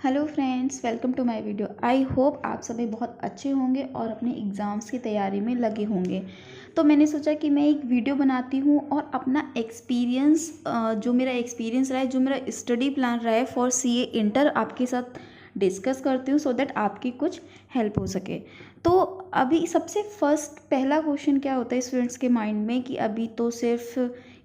Hello friends, welcome to my video. I hope आप सभी बहुत अच्छे होंगे और अपने एग्ज़ाम्स की तैयारी में लगे होंगे। तो मैंने सोचा कि मैं एक वीडियो बनाती हूँ और अपना एक्सपीरियंस जो मेरा एक्सपीरियंस रहा है, जो मेरा स्टडी प्लान रहा है फॉर सीए इंटर आपके साथ डिस्कस करती हूँ, सो दैट आपकी कुछ हेल्प हो सके। तो अभी सबसे फर्स्ट पहला क्वेश्चन क्या होता है स्टूडेंट्स के माइंड में कि अभी तो सिर्फ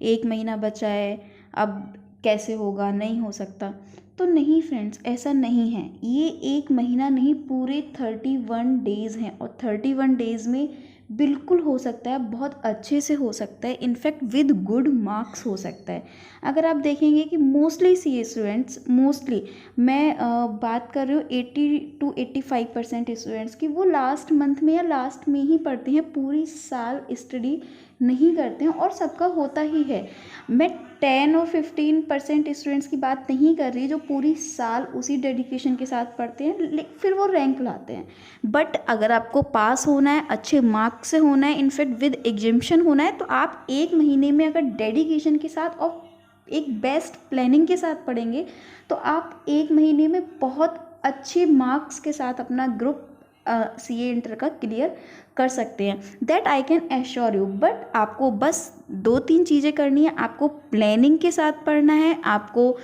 1 महीना बचा है, अब कैसे होगा, नहीं हो सकता। तो नहीं फ्रेंड्स, ऐसा नहीं है। ये 1 महीना नहीं, पूरे 31 डेज़ हैं और 31 डेज़ में बिल्कुल हो सकता है, बहुत अच्छे से हो सकता है, इनफैक्ट विद गुड मार्क्स हो सकता है। अगर आप देखेंगे कि मोस्टली सी स्टूडेंट्स, मोस्टली मैं बात कर रही हूँ 80 to 85% स्टूडेंट्स की, वो लास्ट मंथ में या लास्ट में ही पढ़ते हैं, पूरी साल स्टडी नहीं करते हैं और सबका होता ही है। मैं 10 और 15% स्टूडेंट्स की बात नहीं कर रही जो पूरी साल उसी डेडिकेशन के साथ पढ़ते हैं, फिर वो रैंक लाते हैं। बट अगर आपको पास होना है, अच्छे मार्क्स से होना है, इनफैक्ट विद एग्जामिशन होना है, तो आप 1 महीने में अगर डेडिकेशन के साथ और एक बेस्ट प्लानिंग के साथ पढ़ेंगे तो आप 1 महीने में बहुत अच्छे मार्क्स के साथ अपना ग्रुप सीए इंटर का क्लियर कर सकते हैं। That I can assure you. But आपको बस 2-3 चीज़ें करनी है। आपको प्लानिंग के साथ पढ़ना है, आपको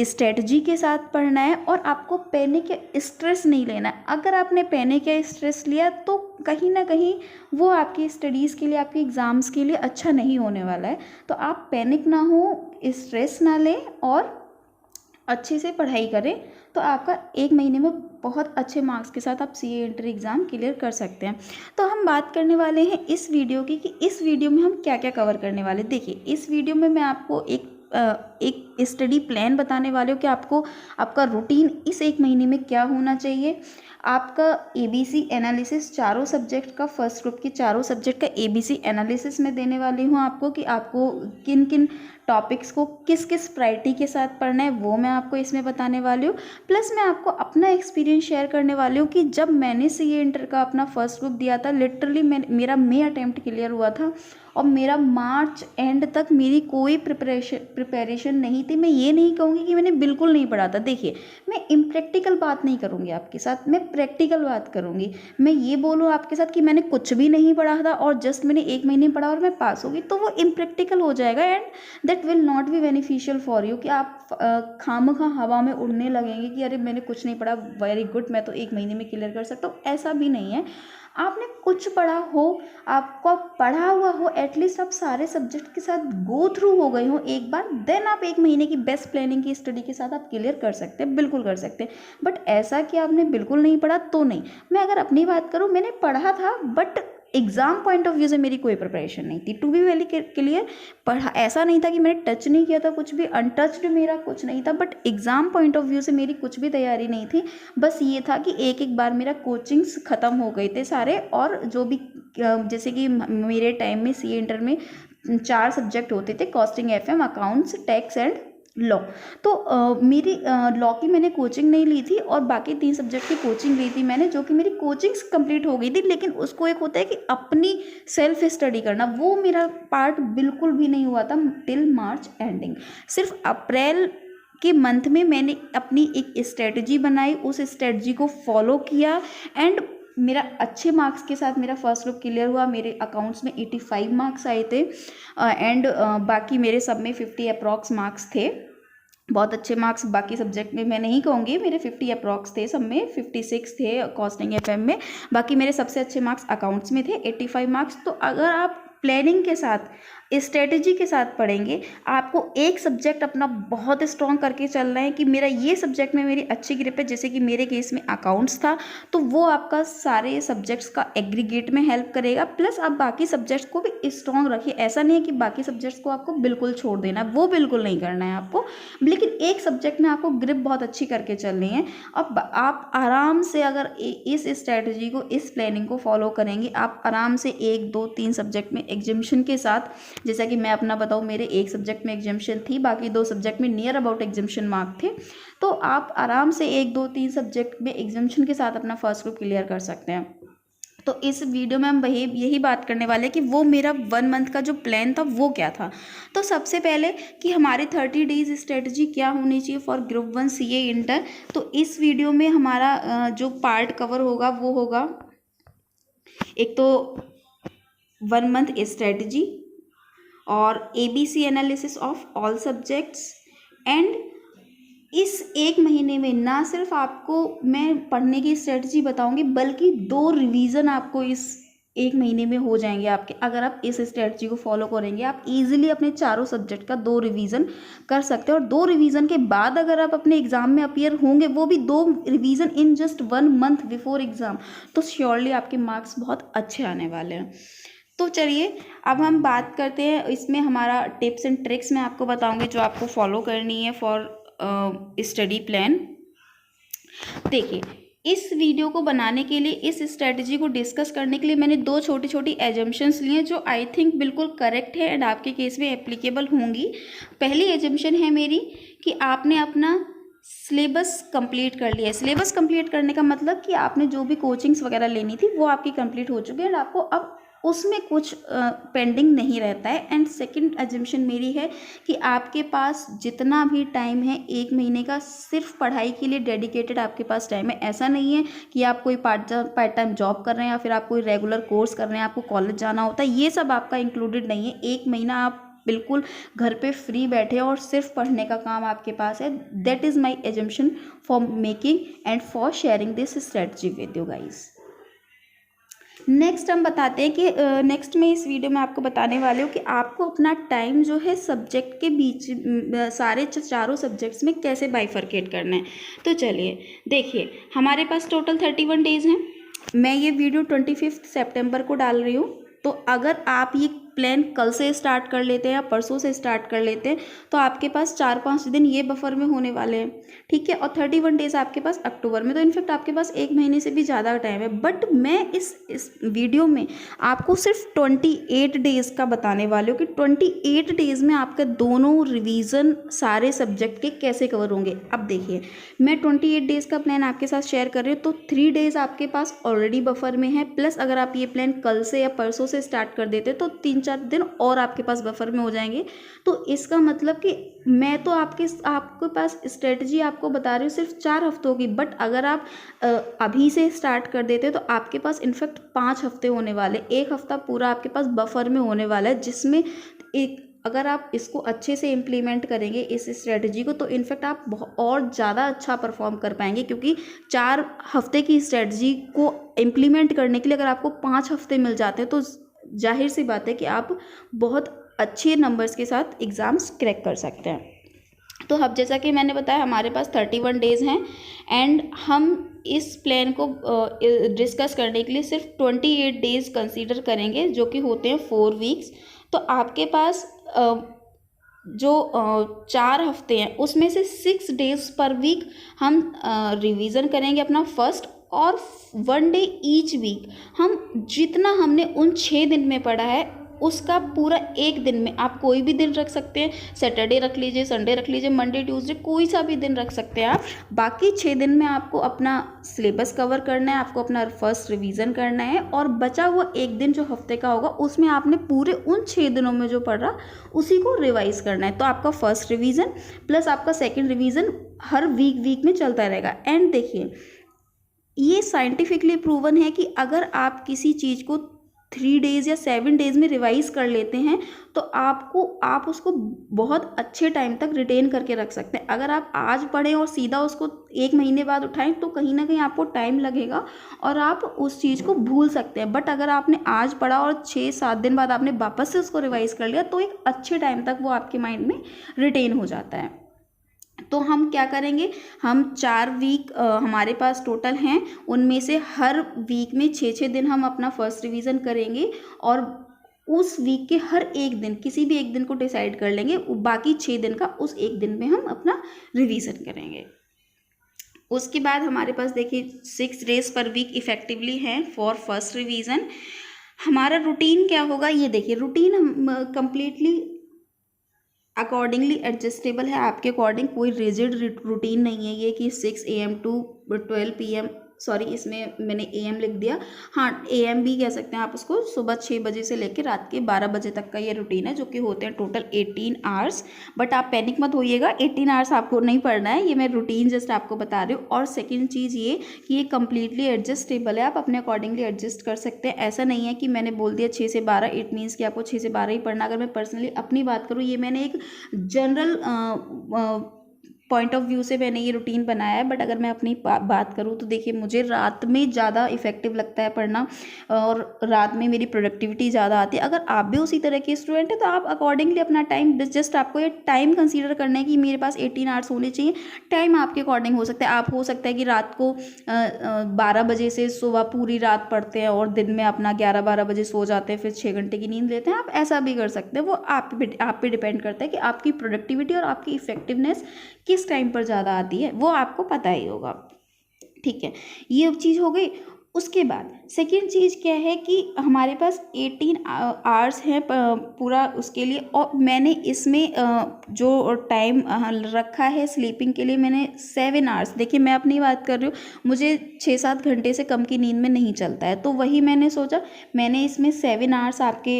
स्ट्रेटजी के साथ पढ़ना है और आपको पैनिक या स्ट्रेस नहीं लेना है। अगर आपने पैनिक या स्ट्रेस लिया तो कहीं ना कहीं वो आपकी स्टडीज़ के लिए, आपके एग्ज़ाम्स के लिए अच्छा नहीं होने वाला है। तो आप पैनिक ना हो, स्ट्रेस ना लें और अच्छे से पढ़ाई करें, तो आपका 1 महीने में बहुत अच्छे मार्क्स के साथ आप सीए इंटर एग्ज़ाम क्लियर कर सकते हैं। तो हम बात करने वाले हैं इस वीडियो की कि इस वीडियो में हम क्या क्या कवर करने वाले। देखिए, इस वीडियो में मैं आपको एक स्टडी प्लान बताने वाले हूँ कि आपको आपका रूटीन इस 1 महीने में क्या होना चाहिए। आपका एबीसी एनालिसिस, चारों सब्जेक्ट का, फर्स्ट ग्रुप की चारों सब्जेक्ट का एबीसी एनालिसिस मैं देने वाली हूँ आपको कि आपको किन किन टॉपिक्स को किस किस प्रायोरिटी के साथ पढ़ना है, वो मैं आपको इसमें बताने वाली हूँ। प्लस मैं आपको अपना एक्सपीरियंस शेयर करने वाली हूँ कि जब मैंने सीए इंटर का अपना फर्स्ट ग्रुप दिया था, लिटरली मेरा मई अटेम्प्ट क्लियर हुआ था और मेरा मार्च एंड तक मेरी कोई प्रिपरेशन नहीं थी। मैं ये नहीं कहूँगी कि मैंने बिल्कुल नहीं पढ़ा था। देखिए, मैं इम्प्रैक्टिकल बात नहीं करूँगी आपके साथ, मैं प्रैक्टिकल बात करूँगी। मैं ये बोलूँ आपके साथ कि मैंने कुछ भी नहीं पढ़ा था और जस्ट मैंने 1 महीने पढ़ा और मैं पास होगी, तो वो इम्प्रैक्टिकल हो जाएगा and that will not be beneficial for you. कि आप खामखा हवा में उड़ने लगेंगे कि अरे मैंने कुछ नहीं पढ़ा, वेरी गुड, मैं तो 1 महीने में क्लियर कर सकता हूँ। ऐसा भी नहीं है। आपने कुछ पढ़ा हो, आपको पढ़ा हुआ हो, एटलीस्ट आप सारे सब्जेक्ट के साथ गो थ्रू हो गए हो एक बार, देन आप 1 महीने की बेस्ट प्लानिंग की स्टडी के साथ आप क्लियर कर सकते हैं, बिल्कुल कर सकते हैं। बट ऐसा कि आपने बिल्कुल नहीं पढ़ा तो नहीं। मैं अगर अपनी बात करूँ, मैंने पढ़ा था but exam point of view से मेरी कोई प्रिपरेशन नहीं थी, टू बी वेरी क्लियर। पढ़ा ऐसा नहीं था कि मैंने टच नहीं किया था, कुछ भी अनटच्ड मेरा कुछ नहीं था, but exam point of view से मेरी कुछ भी तैयारी नहीं थी। बस ये था कि एक एक बार मेरा कोचिंग्स ख़त्म हो गए थे सारे, और जो भी जैसे कि मेरे टाइम में सी इंटर में 4 सब्जेक्ट होते थे, costing, FM, accounts, tax and law. तो मेरी लॉ की मैंने कोचिंग नहीं ली थी और बाकी 3 सब्जेक्ट की कोचिंग ली थी मैंने, जो कि मेरी कोचिंग्स कंप्लीट हो गई थी। लेकिन उसको एक होता है कि अपनी सेल्फ स्टडी करना, वो मेरा पार्ट बिल्कुल भी नहीं हुआ था टिल मार्च एंडिंग। सिर्फ अप्रैल के मंथ में मैंने अपनी एक स्ट्रेटजी बनाई, उस स्ट्रेटजी को फॉलो किया एंड मेरा अच्छे मार्क्स के साथ मेरा फर्स्ट ग्रुप क्लियर हुआ। मेरे अकाउंट्स में 85 मार्क्स आए थे एंड बाकी मेरे सब में 50 अप्रॉक्स मार्क्स थे। बहुत अच्छे मार्क्स बाकी सब्जेक्ट में मैं नहीं कहूँगी, मेरे 50 अप्रॉक्स थे, सब में 56 थे कॉस्टिंग एफएम में। बाकी मेरे सबसे अच्छे मार्क्स अकाउंट्स में थे, 85 मार्क्स। तो अगर आप प्लानिंग के साथ, स्ट्रेटजी के साथ पढ़ेंगे, आपको एक सब्जेक्ट अपना बहुत स्ट्रॉन्ग करके चलना है कि मेरा ये सब्जेक्ट में मेरी अच्छी ग्रिप है। जैसे कि मेरे केस में अकाउंट्स था, तो वो आपका सारे सब्जेक्ट्स का एग्रीगेट में हेल्प करेगा। प्लस आप बाकी सब्जेक्ट्स को भी स्ट्रॉन्ग रखिए। ऐसा नहीं है कि बाकी सब्जेक्ट्स को आपको बिल्कुल छोड़ देना है, वो बिल्कुल नहीं करना है आपको, लेकिन एक सब्जेक्ट में आपको ग्रिप बहुत अच्छी करके चलनी है। अब आप आराम से अगर इस स्ट्रेटजी को, इस प्लानिंग को फॉलो करेंगे, आप आराम से 1 2 3 सब्जेक्ट में एग्जामिशन के साथ, जैसा कि मैं अपना बताऊँ, मेरे एक सब्जेक्ट में एग्जामिशन थी, बाकी 2 सब्जेक्ट में नियर अबाउट एग्जामिशन मार्क थे, तो आप आराम से 1 2 3 सब्जेक्ट में एग्जामिशन के साथ अपना फर्स्ट ग्रुप क्लियर कर सकते हैं। तो इस वीडियो में हम वही यही बात करने वाले हैं कि वो मेरा 1 मंथ का जो प्लान था वो क्या था। तो सबसे पहले कि हमारी 30 डेज स्ट्रेटजी क्या होनी चाहिए फॉर ग्रुप 1 CA इंटर। तो इस वीडियो में हमारा जो पार्ट कवर होगा वो होगा, एक तो 1 मंथ स्ट्रेटजी और ABC analysis of all subjects. And इस 1 महीने में ना सिर्फ आपको मैं पढ़ने की स्ट्रेटजी बताऊंगी, बल्कि 2 रिवीजन आपको इस 1 महीने में हो जाएंगे आपके। अगर आप इस स्ट्रेटजी को फॉलो करेंगे, आप इजीली अपने चारों सब्जेक्ट का 2 रिवीजन कर सकते हैं। और 2 रिवीजन के बाद अगर आप अपने एग्जाम में अपीयर होंगे, वो भी 2 revision in just 1 month before exam, तो श्योरली आपके मार्क्स बहुत अच्छे आने वाले हैं। तो चलिए अब हम बात करते हैं, इसमें हमारा टिप्स एंड ट्रिक्स मैं आपको बताऊंगी जो आपको फॉलो करनी है फॉर स्टडी प्लान। देखिए, इस वीडियो को बनाने के लिए, इस स्ट्रेटजी को डिस्कस करने के लिए मैंने 2 छोटी छोटी एजम्पशंस लिए जो आई थिंक बिल्कुल करेक्ट है एंड आपके केस में एप्लीकेबल होंगी। पहली एजम्पशन है मेरी कि आपने अपना सिलेबस कंप्लीट कर लिया है। सिलेबस कंप्लीट करने का मतलब कि आपने जो भी कोचिंग्स वगैरह लेनी थी वो आपकी कंप्लीट हो चुकी है एंड आपको अब उसमें कुछ पेंडिंग नहीं रहता है। एंड सेकंड एजम्पशन मेरी है कि आपके पास जितना भी टाइम है 1 महीने का सिर्फ पढ़ाई के लिए डेडिकेटेड आपके पास टाइम है। ऐसा नहीं है कि आप कोई पार्ट टाइम जॉब कर रहे हैं या फिर आप कोई रेगुलर कोर्स कर रहे हैं, आपको कॉलेज जाना होता है, ये सब आपका इंक्लूडेड नहीं है। 1 महीना आप बिल्कुल घर पे फ्री बैठे और सिर्फ पढ़ने का काम आपके पास है। That is my assumption for making and for sharing this strategy with you guys. Next हम बताते हैं कि नेक्स्ट में इस वीडियो में आपको बताने वाले हूँ कि आपको अपना टाइम जो है सब्जेक्ट के बीच सारे चारों सब्जेक्ट्स में कैसे बाइफरकेट करना है। तो चलिए देखिए, हमारे पास टोटल 31 डेज़ हैं। मैं ये वीडियो 25 सितंबर को डाल रही हूँ। तो अगर आप ये प्लान कल से स्टार्ट कर लेते हैं या परसों से स्टार्ट कर लेते हैं तो आपके पास 4-5 दिन ये बफर में होने वाले हैं, ठीक है। और 31 डेज आपके पास अक्टूबर में, तो इनफैक्ट आपके पास 1 महीने से भी ज़्यादा टाइम है। बट मैं इस वीडियो में आपको सिर्फ 28 डेज़ का बताने वाली हूँ कि 28 डेज़ में आपके दोनों रिवीजन सारे सब्जेक्ट के कैसे कवर होंगे। अब देखिए, मैं 28 डेज़ का प्लान आपके साथ शेयर कर रही हूँ, तो 3 डेज़ आपके पास ऑलरेडी बफर में है, प्लस अगर आप ये प्लान कल से या परसों से स्टार्ट कर देते तो 3-4 दिन और आपके पास बफर में हो जाएंगे। तो इसका मतलब कि मैं तो आपके पास स्ट्रेटजी आपको बता रही हूँ सिर्फ 4 हफ्तों की, बट अगर आप अभी से स्टार्ट कर देते तो आपके पास इनफैक्ट 5 हफ्ते होने वाले, 1 हफ्ता पूरा आपके पास बफर में होने वाला है, जिसमें अगर आप इसको अच्छे से इम्प्लीमेंट करेंगे इस स्ट्रेटजी को, तो इनफैक्ट आप और ज़्यादा अच्छा परफॉर्म कर पाएंगे। क्योंकि 4 हफ्ते की स्ट्रेटजी को इम्प्लीमेंट करने के लिए अगर आपको 5 हफ्ते मिल जाते हैं तो जाहिर सी बात है कि आप बहुत अच्छे नंबर्स के साथ एग्ज़ाम्स क्रैक कर सकते हैं। तो अब जैसा कि मैंने बताया, हमारे पास 31 डेज़ हैं एंड हम इस प्लान को डिस्कस करने के लिए सिर्फ 28 डेज़ कंसीडर करेंगे, जो कि होते हैं 4 वीक्स। तो आपके पास जो 4 हफ्ते हैं उसमें से 6 डेज पर वीक हम रिवीजन करेंगे अपना फर्स्ट, और 1 डे ईच वीक हम जितना हमने उन 6 दिन में पढ़ा है उसका पूरा 1 दिन में, आप कोई भी दिन रख सकते हैं, सैटरडे रख लीजिए, संडे रख लीजिए, मंडे ट्यूसडे, कोई सा भी दिन रख सकते हैं आप। बाकी 6 दिन में आपको अपना सिलेबस कवर करना है, आपको अपना फर्स्ट रिवीजन करना है, और बचा हुआ 1 दिन जो हफ्ते का होगा उसमें आपने पूरे उन 6 दिनों में जो पढ़ा उसी को रिवाइज करना है। तो आपका फर्स्ट रिवीजन प्लस आपका सेकेंड रिवीजन हर वीक में चलता रहेगा। एंड देखिए, ये साइंटिफिकली प्रूवन है कि अगर आप किसी चीज़ को 3 डेज़ या 7 डेज़ में रिवाइज कर लेते हैं तो आप उसको बहुत अच्छे टाइम तक रिटेन करके रख सकते हैं। अगर आप आज पढ़ें और सीधा उसको 1 महीने बाद उठाएं तो कहीं ना कहीं आपको टाइम लगेगा और आप उस चीज़ को भूल सकते हैं। बट अगर आपने आज पढ़ा और 6-7 दिन बाद आपने वापस से उसको रिवाइज कर लिया तो एक अच्छे टाइम तक वो आपके माइंड में रिटेन हो जाता है। तो हम क्या करेंगे, हम 4 वीक हमारे पास टोटल हैं, उनमें से हर वीक में 6-6 दिन हम अपना फर्स्ट रिवीजन करेंगे और उस वीक के हर एक दिन, किसी भी एक दिन को डिसाइड कर लेंगे, बाकी 6 दिन का उस एक दिन में हम अपना रिवीजन करेंगे। उसके बाद हमारे पास देखिए 6 डेज पर वीक इफेक्टिवली हैं फॉर फर्स्ट रिवीजन। हमारा रूटीन क्या होगा, ये देखिए, रूटीन हम कंप्लीटली अकॉर्डिंगली एडजस्टेबल है, आपके अकॉर्डिंग, कोई रिजिड रूटीन नहीं है ये कि 6 AM टू 12 PM सॉरी इसमें मैंने AM लिख दिया, हाँ AM भी कह सकते हैं आप उसको। सुबह 6 बजे से लेकर रात के 12 बजे तक का ये रूटीन है, जो कि होते हैं टोटल 18 आवर्स। बट आप पैनिक मत होइएगा, 18 आवर्स आपको नहीं पढ़ना है, ये मैं रूटीन जस्ट आपको बता रही हूँ। और सेकेंड चीज़ ये कि ये कम्प्लीटली एडजस्टेबल है, आप अपने अकॉर्डिंगली एडजस्ट कर सकते हैं। ऐसा नहीं है कि मैंने बोल दिया 6 से 12, इट मीन्स कि आपको 6 से 12 ही पढ़ना। अगर मैं पर्सनली अपनी बात करूँ, ये मैंने एक जनरल पॉइंट ऑफ व्यू से मैंने ये रूटीन बनाया है। बट अगर मैं अपनी बात करूँ तो देखिए, मुझे रात में ज़्यादा इफेक्टिव लगता है पढ़ना, और रात में मेरी प्रोडक्टिविटी ज़्यादा आती है। अगर आप भी उसी तरह के स्टूडेंट हैं तो आप अकॉर्डिंगली अपना टाइम, जस्ट आपको ये टाइम कंसीडर करना है कि मेरे पास 18 आवर्स होने चाहिए। टाइम आपके अकॉर्डिंग हो सकता है, आप हो सकता है कि रात को 12 बजे से सुबह पूरी रात पढ़ते हैं और दिन में अपना 11-12 बजे सो जाते हैं, फिर 6 घंटे की नींद लेते हैं। आप ऐसा भी कर सकते हैं, वो आप पे डिपेंड करता है कि आपकी प्रोडक्टिविटी और आपकी इफेक्टिवनेस किस टाइम पर ज़्यादा आती है, वो आपको पता ही होगा। ठीक है, ये चीज़ हो गई। उसके बाद सेकेंड चीज़ क्या है कि हमारे पास 18 आवर्स हैं पूरा उसके लिए, और मैंने इसमें जो टाइम रखा है स्लीपिंग के लिए, मैंने 7 आवर्स। देखिए मैं अपनी बात कर रही हूँ, मुझे 6-7 घंटे से कम की नींद में नहीं चलता है, तो वही मैंने सोचा मैंने इसमें 7 आवर्स आपके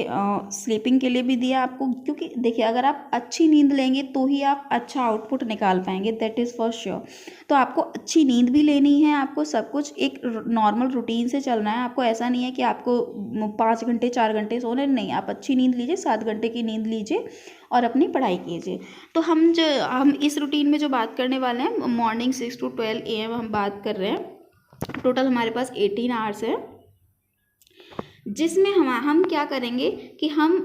स्लीपिंग के लिए भी दिया आपको। क्योंकि देखिए, अगर आप अच्छी नींद लेंगे तो ही आप अच्छा आउटपुट निकाल पाएंगे, दैट इज़ फॉर श्योर। तो आपको अच्छी नींद भी लेनी है, आपको सब कुछ एक नॉर्मल रूटीन से चलना है। आपको ऐसा नहीं है कि आपको 5 घंटे 4 घंटे सोने, नहीं, आप अच्छी नींद लीजिए, 7 घंटे की नींद लीजिए और अपनी पढ़ाई कीजिए। तो हम इस रूटीन में जो बात करने वाले हैं, मॉर्निंग 6 to 12 AM हम बात कर रहे हैं। टोटल हमारे पास 18 आवर्स है, जिसमें हम क्या करेंगे कि हम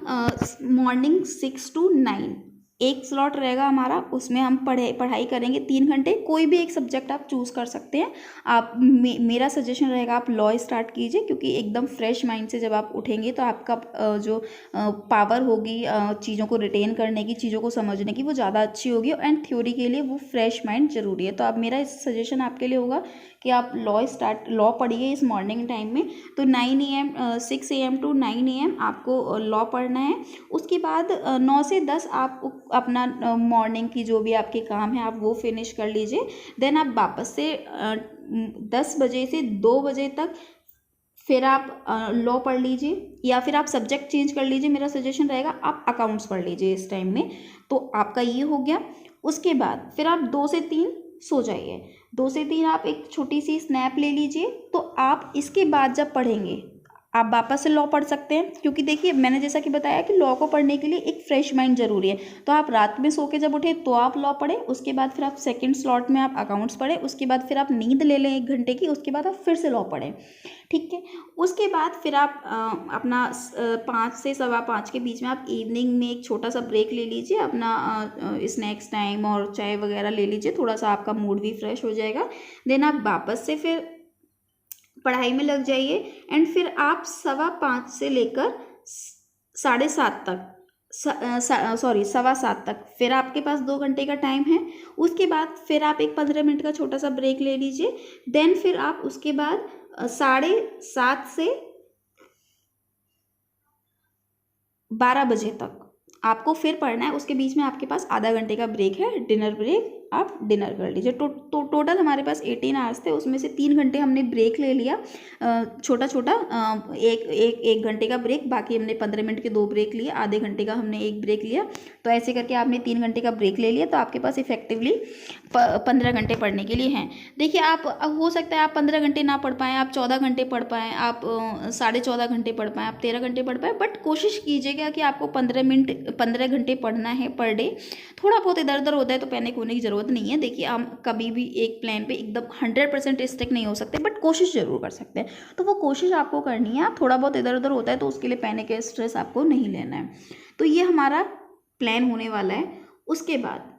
मॉर्निंग 6 to 9 एक स्लॉट रहेगा हमारा, उसमें हम पढ़ाई करेंगे 3 घंटे। कोई भी एक सब्जेक्ट आप चूज़ कर सकते हैं। आप मेरा सजेशन रहेगा आप लॉ स्टार्ट कीजिए, क्योंकि एकदम फ्रेश माइंड से जब आप उठेंगे तो आपका जो पावर होगी चीज़ों को रिटेन करने की, चीज़ों को समझने की, वो ज़्यादा अच्छी होगी। एंड थ्योरी के लिए वो फ्रेश माइंड ज़रूरी है। तो अब मेरा सजेशन आपके लिए होगा कि आप लॉ पढ़िए इस मॉर्निंग टाइम में। तो 6 AM to 9 AM आपको लॉ पढ़ना है। उसके बाद 9 से 10 आप अपना मॉर्निंग की जो भी आपके काम है आप वो फिनिश कर लीजिए। देन आप वापस से 10 बजे से 2 बजे तक फिर आप लॉ पढ़ लीजिए, या फिर आप सब्जेक्ट चेंज कर लीजिए। मेरा सजेशन रहेगा आप अकाउंट्स पढ़ लीजिए इस टाइम में। तो आपका ये हो गया। उसके बाद फिर आप 2 से 3 सो जाइए। 2 से 3 आप एक छोटी सी स्नैप ले लीजिए। तो आप इसके बाद जब पढ़ेंगे आप वापस से लॉ पढ़ सकते हैं, क्योंकि देखिए मैंने जैसा कि बताया कि लॉ को पढ़ने के लिए एक फ्रेश माइंड जरूरी है। तो आप रात में सो के जब उठे तो आप लॉ पढ़ें, उसके बाद फिर आप सेकंड स्लॉट में आप अकाउंट्स पढ़ें, उसके बाद फिर आप नींद ले लें 1 घंटे की, उसके बाद आप फिर से लॉ पढ़ें। ठीक है, उसके बाद फिर आप अपना 5 से 5:15 के बीच में आप इवनिंग में एक छोटा सा ब्रेक ले लीजिए, अपना स्नैक्स टाइम और चाय वगैरह ले लीजिए, थोड़ा सा आपका मूड भी फ्रेश हो जाएगा। देन आप वापस से फिर पढ़ाई में लग जाइए। एंड फिर आप 5:15 से लेकर 7:30 तक, 7:15 तक फिर आपके पास 2 घंटे का टाइम है। उसके बाद फिर आप एक 15 मिनट का छोटा सा ब्रेक ले लीजिए। देन फिर आप उसके बाद 7:30 से 12 बजे तक आपको फिर पढ़ना है। उसके बीच में आपके पास आधा घंटे का ब्रेक है, डिनर ब्रेक, आप डिनर कर लीजिए। तो टोटल हमारे पास 18 आवर्स थे, उसमें से 3 घंटे हमने ब्रेक ले लिया, छोटा छोटा, एक घंटे का ब्रेक, बाकी हमने 15 मिनट के 2 ब्रेक लिए, आधे घंटे का हमने 1 ब्रेक लिया। तो ऐसे करके आपने 3 घंटे का ब्रेक ले लिया, तो आपके पास इफेक्टिवली 15 घंटे पढ़ने के लिए हैं। देखिए आप, हो सकता है आप 15 घंटे ना पढ़ पाएँ, आप 14 घंटे पढ़ पाएँ, आप 14.5 घंटे पढ़ पाएँ, आप 13 घंटे पढ़ पाएँ, बट कोशिश कीजिएगा कि आपको 15 घंटे पढ़ना है पर डे। थोड़ा बहुत इधर उधर होता है तो पैनिक होने की ज़रूरत नहीं है। देखिए हम कभी भी एक प्लान पे एकदम 100% स्टिक नहीं हो सकते, बट कोशिश जरूर कर सकते हैं। तो वो कोशिश आपको करनी है। आप थोड़ा बहुत इधर उधर होता है तो उसके लिए पैनिक या स्ट्रेस आपको नहीं लेना है। तो ये हमारा प्लान होने वाला है। उसके बाद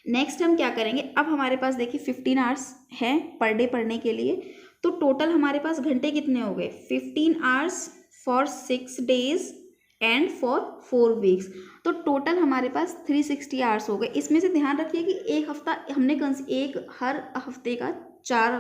नेक्स्ट हम क्या करेंगे, अब हमारे पास देखिए 15 आवर्स है पर डे पढ़ने के लिए। तो टोटल हमारे पास घंटे कितने हो गए, 15 hours for 6 days and for 4 weeks। तो टोटल हमारे पास 360 आवर्स हो गए। इसमें से ध्यान रखिए कि एक हफ्ता हमने हर हफ्ते का 4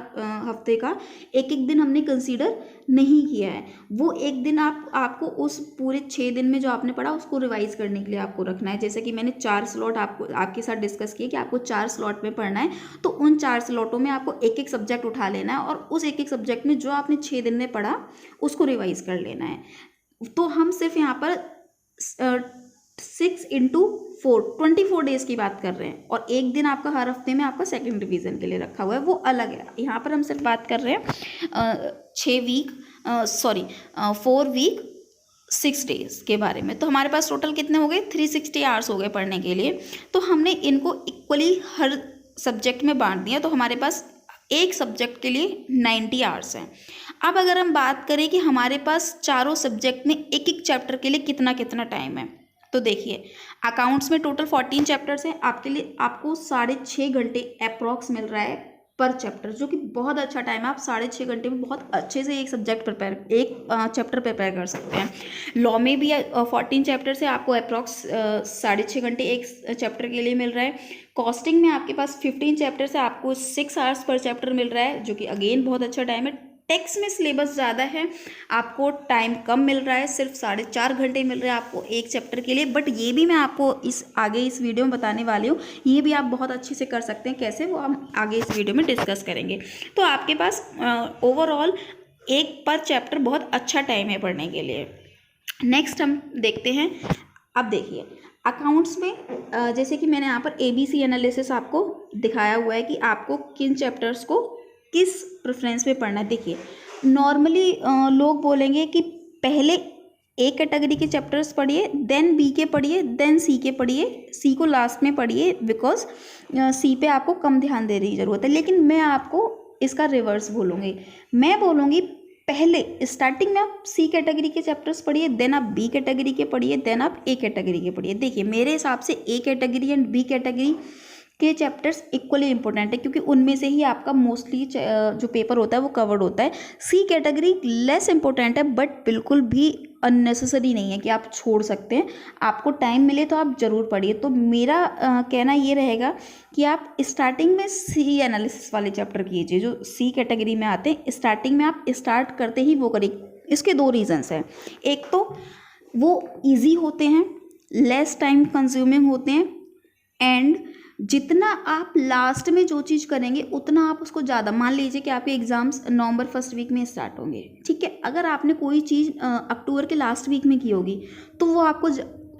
हफ्ते का एक एक दिन हमने कंसीडर नहीं किया है। वो एक दिन आपको उस पूरे 6 दिन में जो आपने पढ़ा उसको रिवाइज करने के लिए आपको रखना है। जैसे कि मैंने 4 स्लॉट आपके साथ डिस्कस किए कि आपको 4 स्लॉट में पढ़ना है, तो उन 4 स्लॉटों में आपको एक एक सब्जेक्ट उठा लेना है और उस एक एक सब्जेक्ट में जो आपने 6 दिन में पढ़ा उसको रिवाइज कर लेना है। तो हम सिर्फ यहाँ पर 6 इंटू 4 24 डेज की बात कर रहे हैं, और एक दिन आपका हर हफ्ते में आपका सेकंड रिवीजन के लिए रखा हुआ है, वो अलग है। यहाँ पर हम सिर्फ बात कर रहे हैं 4 वीक 6 डेज के बारे में। तो हमारे पास टोटल कितने हो गए, 360 आवर्स हो गए पढ़ने के लिए। तो हमने इनको इक्वली हर सब्जेक्ट में बांट दिया, तो हमारे पास एक सब्जेक्ट के लिए 90 आवर्स हैं। अब अगर हम बात करें कि हमारे पास चारों सब्जेक्ट में एक एक चैप्टर के लिए कितना कितना टाइम है, तो देखिए अकाउंट्स में टोटल 14 चैप्टर्स हैं। आपको 6.5 घंटे अप्रॉक्स मिल रहा है पर चैप्टर, जो कि बहुत अच्छा टाइम है। आप 6.5 घंटे में बहुत अच्छे से एक चैप्टर प्रिपेयर कर सकते हैं। लॉ में भी 14 चैप्टर्स है, आपको अप्रॉक्स 6.5 घंटे एक चैप्टर के लिए मिल रहा है। कॉस्टिंग में आपके पास 15 चैप्टर्स है, आपको 6 आवर्स पर चैप्टर मिल रहा है, जो कि अगेन बहुत अच्छा टाइम है। टेक्स्ट में सिलेबस ज़्यादा है, आपको टाइम कम मिल रहा है, सिर्फ 4.5 घंटे मिल रहे हैं आपको एक चैप्टर के लिए। बट ये भी मैं आपको इस वीडियो में बताने वाली हूँ, ये भी आप बहुत अच्छे से कर सकते हैं। कैसे, वो हम आगे इस वीडियो में डिस्कस करेंगे। तो आपके पास ओवरऑल एक पर चैप्टर बहुत अच्छा टाइम है पढ़ने के लिए। नेक्स्ट हम देखते हैं। अब देखिए अकाउंट्स में जैसे कि मैंने यहाँ पर ABC एनालिसिस आपको दिखाया हुआ है कि आपको किन चैप्टर्स को किस प्रेफरेंस में पढ़ना है। देखिए नॉर्मली लोग बोलेंगे कि पहले A कैटेगरी के चैप्टर्स पढ़िए, देन B के पढ़िए, देन C के पढ़िए, C को लास्ट में पढ़िए, बिकॉज C पे आपको कम ध्यान देने की ज़रूरत है। लेकिन मैं आपको इसका रिवर्स बोलूँगी, मैं बोलूँगी पहले स्टार्टिंग में आप C कैटेगरी के चैप्टर्स पढ़िए, देन आप B कैटेगरी के पढ़िए, देन आप A कैटेगरी के पढ़िए। देखिए मेरे हिसाब से A category and B category के चैप्टर्स इक्वली इंपॉर्टेंट है, क्योंकि उनमें से ही आपका मोस्टली जो पेपर होता है वो कवर्ड होता है। C कैटेगरी लेस इंपॉर्टेंट है, बट बिल्कुल भी अननेसेसरी नहीं है कि आप छोड़ सकते हैं। आपको टाइम मिले तो आप ज़रूर पढ़िए। तो मेरा कहना ये रहेगा कि आप स्टार्टिंग में C एनालिसिस वाले चैप्टर कीजिए, जो C कैटेगरी में आते हैं। स्टार्टिंग में आप स्टार्ट करते ही वो करिए। इसके 2 रीज़न्स हैं। एक तो वो ईजी होते हैं, लेस टाइम कंज्यूमिंग होते हैं, एंड जितना आप लास्ट में जो चीज़ करेंगे उतना आप उसको ज़्यादा, मान लीजिए कि आपके एग्ज़ाम्स नवंबर फर्स्ट वीक में स्टार्ट होंगे, ठीक है। अगर आपने कोई चीज़ अक्टूबर के लास्ट वीक में की होगी तो वो आपको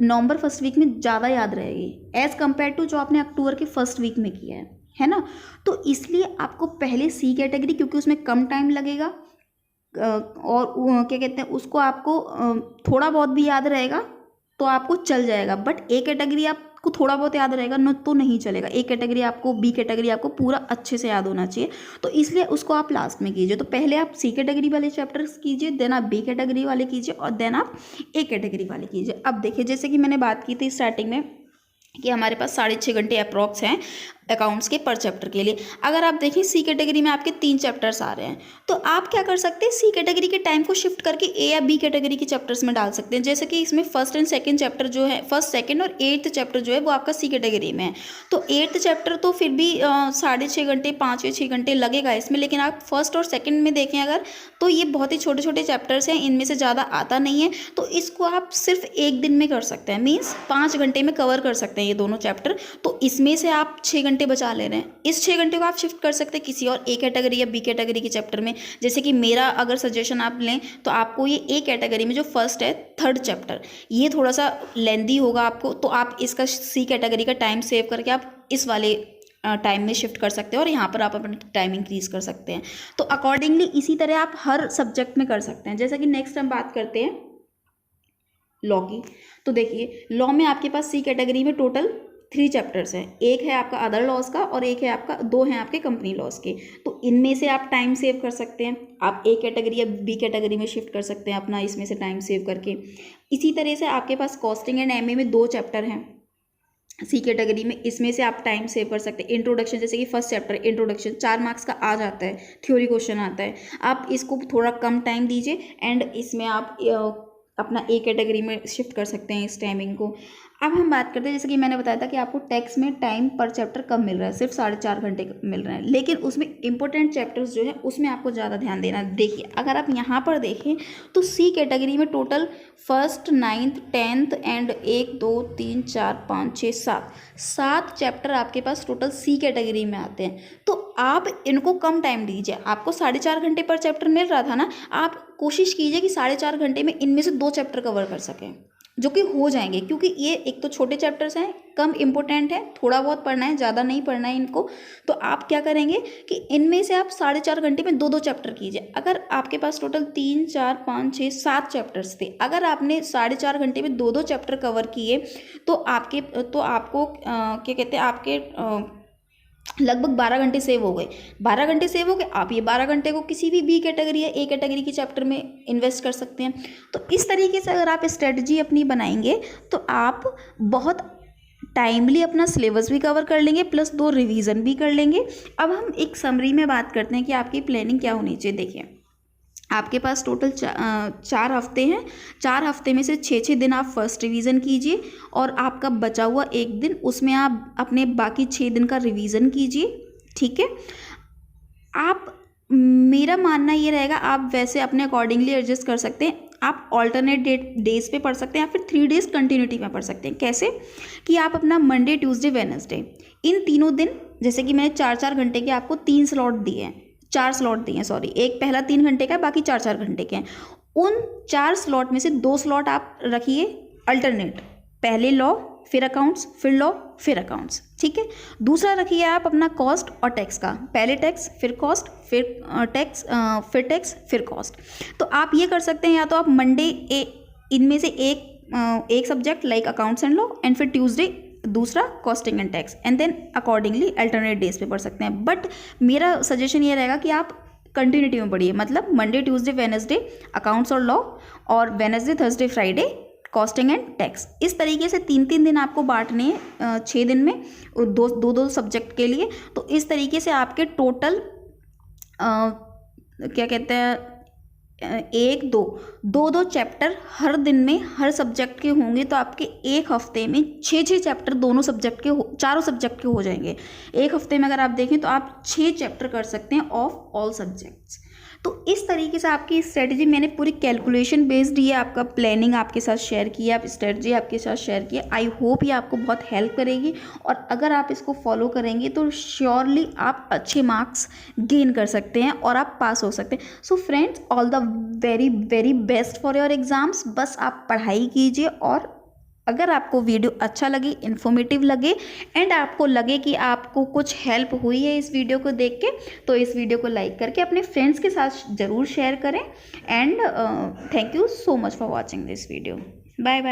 नवंबर फर्स्ट वीक में ज़्यादा याद रहेगी एज़ कम्पेयर टू जो आपने अक्टूबर के फर्स्ट वीक में किया है ना। तो इसलिए आपको पहले C कैटेगरी, क्योंकि उसमें कम टाइम लगेगा और क्या कहते हैं उसको, आपको थोड़ा बहुत भी याद रहेगा तो आपको चल जाएगा। बट A कैटेगरी आपको थोड़ा बहुत याद रहेगा न तो नहीं चलेगा। A कैटेगरी आपको, B कैटेगरी आपको पूरा अच्छे से याद होना चाहिए, तो इसलिए उसको आप लास्ट में कीजिए। तो पहले आप C कैटेगरी वाले चैप्टर्स कीजिए, देन आप B कैटेगरी वाले कीजिए, और देन आप A कैटेगरी वाले कीजिए। अब देखिए जैसे कि मैंने बात की थी स्टार्टिंग में कि हमारे पास 6.5 घंटे अप्रॉक्स हैं अकाउंट्स के पर चैप्टर के लिए। अगर आप देखें C कैटेगरी में आपके 3 चैप्टर्स आ रहे हैं, तो आप क्या कर सकते हैं, C कैटेगरी के टाइम को शिफ्ट करके A या B कैटेगरी के चैप्टर्स में डाल सकते हैं। जैसे कि इसमें फर्स्ट एंड सेकंड चैप्टर जो है, फर्स्ट सेकंड और 8th चैप्टर जो है वो आपका C कैटेगरी में है। तो 8th चैप्टर तो फिर भी 6.5 घंटे 5-6 घंटे लगेगा इसमें, लेकिन आप फर्स्ट और सेकेंड में देखें अगर, तो ये बहुत ही छोटे छोटे चैप्टर्स हैं, इनमें से ज़्यादा आता नहीं है। तो इसको आप सिर्फ एक दिन में कर सकते हैं, मीन्स 5 घंटे में कवर कर सकते हैं ये दोनों चैप्टर। तो इसमें से आप 6 घंटे बचा ले रहे हैं। इस 6 घंटे को आप शिफ्ट कर सकते हैं किसी और A कैटेगरी या B कैटेगरी के चैप्टर में। जैसे कि मेरा अगर सजेशन आप लें तो आपको ये A कैटेगरी में जो फर्स्ट है 3rd चैप्टर, ये थोड़ा सा लेंदी होगा आपको, तो आप इसका C कैटेगरी का टाइम सेव करके आप इस वाले टाइम में शिफ्ट कर सकते हैं और यहाँ पर आप अपना टाइम इंक्रीज कर सकते हैं। तो अकॉर्डिंगली इसी तरह आप हर सब्जेक्ट में कर सकते हैं। जैसा कि नेक्स्ट हम बात करते हैं लॉ की। तो देखिए लॉ में आपके पास C कैटेगरी में टोटल 3 चैप्टर्स हैं। एक है आपका अदर लॉज का और एक है आपका, 2 हैं आपके कंपनी लॉज के। तो इनमें से आप टाइम सेव कर सकते हैं, आप A कैटेगरी या B कैटेगरी में शिफ्ट कर सकते हैं अपना इसमें से टाइम सेव करके। इसी तरह से आपके पास कॉस्टिंग एंड MA में 2 चैप्टर हैं C कैटेगरी में, इसमें से आप टाइम सेव कर सकते हैं। इंट्रोडक्शन, जैसे कि फर्स्ट चैप्टर इंट्रोडक्शन 4 मार्क्स का आ जाता है, थ्योरी क्वेश्चन आता है, आप इसको थोड़ा कम टाइम दीजिए एंड इसमें आप अपना A कैटेगरी में शिफ्ट कर सकते हैं इस टाइमिंग को। अब हम बात करते हैं, जैसे कि मैंने बताया था कि आपको टेक्स्ट में टाइम पर चैप्टर कम मिल रहा है, सिर्फ 4.5 घंटे मिल रहे हैं, लेकिन उसमें इंपॉर्टेंट चैप्टर्स जो है उसमें आपको ज़्यादा ध्यान देना है। देखिए अगर आप यहाँ पर देखें तो सी कैटेगरी में total 1st 9th 10th and 1 2 3 4 5 6 7 chapter आपके पास टोटल सी कैटेगरी में आते हैं। तो आप इनको कम टाइम दीजिए। आपको 4.5 घंटे पर चैप्टर मिल रहा था ना, आप कोशिश कीजिए कि 4.5 घंटे में इनमें से 2 चैप्टर कवर कर सकें, जो कि हो जाएंगे, क्योंकि ये एक तो छोटे चैप्टर्स हैं, कम इम्पोर्टेंट है, थोड़ा बहुत पढ़ना है, ज़्यादा नहीं पढ़ना है इनको। तो आप क्या करेंगे कि इनमें से आप 4.5 घंटे में 2 चैप्टर कीजिए। अगर आपके पास टोटल 3 4 5 6 7 चैप्टर्स थे, अगर आपने 4.5 घंटे में 2 चैप्टर कवर किए तो आपको क्या कहते हैं, आपके लगभग 12 घंटे सेव हो गए। 12 घंटे सेव हो गए, आप ये 12 घंटे को किसी भी बी कैटेगरी या ए कैटेगरी की चैप्टर में इन्वेस्ट कर सकते हैं। तो इस तरीके से अगर आप स्ट्रेटजी अपनी बनाएंगे तो आप बहुत टाइमली अपना सिलेबस भी कवर कर लेंगे, प्लस 2 रिवीजन भी कर लेंगे। अब हम एक समरी में बात करते हैं कि आपकी प्लानिंग क्या होनी चाहिए। देखिए आपके पास टोटल 4 हफ्ते हैं, 4 हफ्ते में से 6 दिन आप फर्स्ट रिवीजन कीजिए और आपका बचा हुआ 1 दिन उसमें आप अपने बाकी 6 दिन का रिवीजन कीजिए। ठीक है, आप, मेरा मानना ये रहेगा, आप वैसे अपने अकॉर्डिंगली एडजस्ट कर सकते हैं। आप ऑल्टरनेट डेज पे पढ़ सकते हैं या फिर 3 डेज कंटिन्यूटी में पढ़ सकते हैं। कैसे कि आप अपना मंडे ट्यूसडे वेडनेसडे इन तीनों दिन, जैसे कि मैंने 4 घंटे के आपको 3 स्लॉट दिए हैं, 4 स्लॉट दिए हैं, सॉरी, एक पहला 3 घंटे का है, बाकी 4 घंटे के हैं। उन 4 स्लॉट में से 2 स्लॉट आप रखिए अल्टरनेट, पहले लॉ फिर अकाउंट्स, फिर लॉ फिर अकाउंट्स। ठीक है, दूसरा रखिए आप अपना कॉस्ट और टैक्स का, पहले टैक्स फिर कॉस्ट फिर टैक्स फिर टैक्स फिर कॉस्ट। तो आप ये कर सकते हैं, या तो आप मंडे इनमें से एक subject like accounts and law, and फिर ट्यूसडे दूसरा costing and tax, and then accordingly alternate days पे पढ़ सकते हैं। बट मेरा सजेशन ये रहेगा कि आप कंटिन्यूटी में पढ़िए, मतलब मंडे ट्यूसडे वेडनेसडे अकाउंट्स और लॉ, और Wednesday Thursday Friday costing and tax. इस तरीके से 3 दिन आपको बांटने हैं 6 दिन में, 2 सब्जेक्ट के लिए। तो इस तरीके से आपके टोटल क्या कहते हैं, 1 2 चैप्टर हर दिन में हर सब्जेक्ट के होंगे। तो आपके एक हफ्ते में 6 चैप्टर दोनों सब्जेक्ट के चारों सब्जेक्ट के हो जाएंगे। एक हफ्ते में अगर आप देखें तो आप 6 चैप्टर कर सकते हैं ऑफ ऑल सब्जेक्ट्स। तो इस तरीके से आपकी स्ट्रेटजी, मैंने पूरी कैलकुलेशन बेस्ड ये आपका प्लानिंग आपके साथ शेयर किया, आप स्ट्रेटजी आपके साथ शेयर किया। आई होप ये आपको बहुत हेल्प करेगी, और अगर आप इसको फॉलो करेंगे तो श्योरली आप अच्छे मार्क्स गेन कर सकते हैं और आप पास हो सकते हैं। So friends, all the very very best for your exams. बस आप पढ़ाई कीजिए, और अगर आपको वीडियो अच्छा लगे, इन्फॉर्मेटिव लगे, एंड आपको लगे कि आपको कुछ हेल्प हुई है इस वीडियो को देख के, तो इस वीडियो को लाइक करके अपने फ्रेंड्स के साथ ज़रूर शेयर करें। And thank you so much for watching this video. Bye bye.